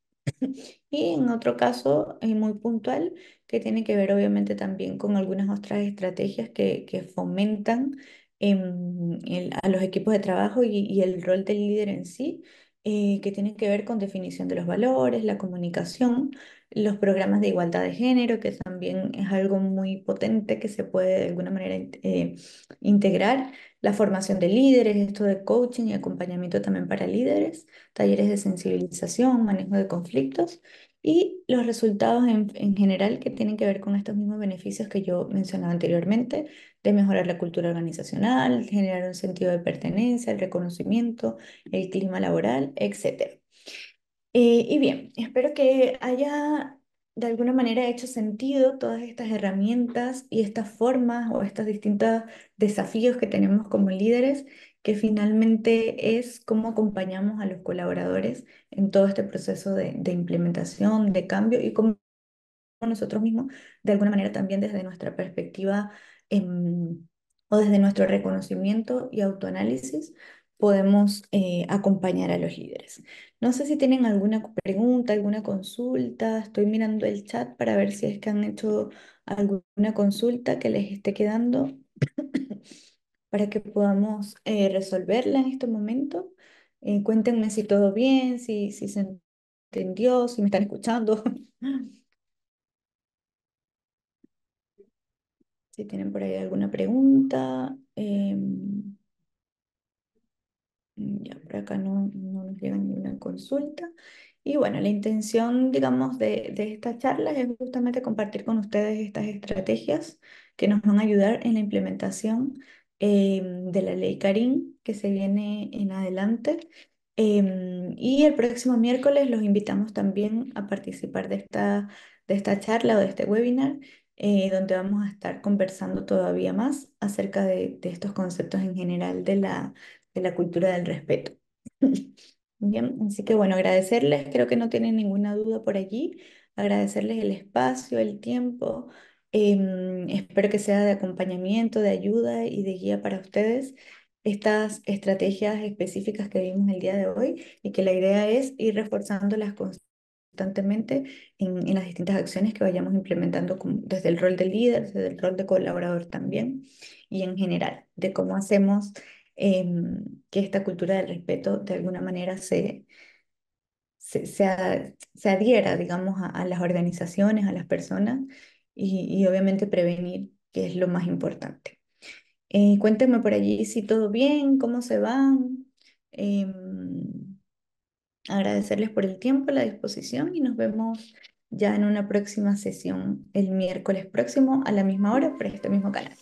Y en otro caso muy puntual, que tiene que ver obviamente también con algunas otras estrategias que fomentan a los equipos de trabajo y el rol del líder en sí, que tienen que ver con definición de los valores, la comunicación, los programas de igualdad de género, que también es algo muy potente que se puede de alguna manera integrar, la formación de líderes, esto de coaching y acompañamiento también para líderes, talleres de sensibilización, manejo de conflictos y los resultados en general que tienen que ver con estos mismos beneficios que yo mencionaba anteriormente, de mejorar la cultura organizacional, generar un sentido de pertenencia, el reconocimiento, el clima laboral, etcétera. Y bien, espero que haya de alguna manera hecho sentido todas estas herramientas y estas formas o estos distintos desafíos que tenemos como líderes, que finalmente es cómo acompañamos a los colaboradores en todo este proceso de implementación, de cambio y cómo nosotros mismos, de alguna manera también desde nuestra perspectiva o desde nuestro reconocimiento y autoanálisis, podemos acompañar a los líderes. No sé si tienen alguna pregunta, alguna consulta. Estoy mirando el chat para ver si es que han hecho alguna consulta que les esté quedando para que podamos resolverla en este momento. Cuéntenme si todo bien, si se entendió, si me están escuchando. Si tienen por ahí alguna pregunta. Ya por acá no nos llega ninguna consulta. Y bueno, la intención, digamos, de esta charla es justamente compartir con ustedes estas estrategias que nos van a ayudar en la implementación de la ley Karim que se viene en adelante. Y el próximo miércoles los invitamos también a participar de esta charla o de este webinar, donde vamos a estar conversando todavía más acerca de estos conceptos en general de la cultura del respeto. Bien, así que bueno, agradecerles, creo que no tienen ninguna duda por allí, agradecerles el espacio, el tiempo, espero que sea de acompañamiento, de ayuda y de guía para ustedes estas estrategias específicas que vimos el día de hoy y que la idea es ir reforzándolas constantemente en las distintas acciones que vayamos implementando desde el rol de líder, desde el rol de colaborador también y en general, de cómo hacemos que esta cultura del respeto de alguna manera se adhiera, digamos, a las organizaciones, a las personas y obviamente prevenir, que es lo más importante. Cuéntenme por allí si todo bien, cómo se van. Agradecerles por el tiempo, la disposición y nos vemos ya en una próxima sesión el miércoles próximo a la misma hora por este mismo canal.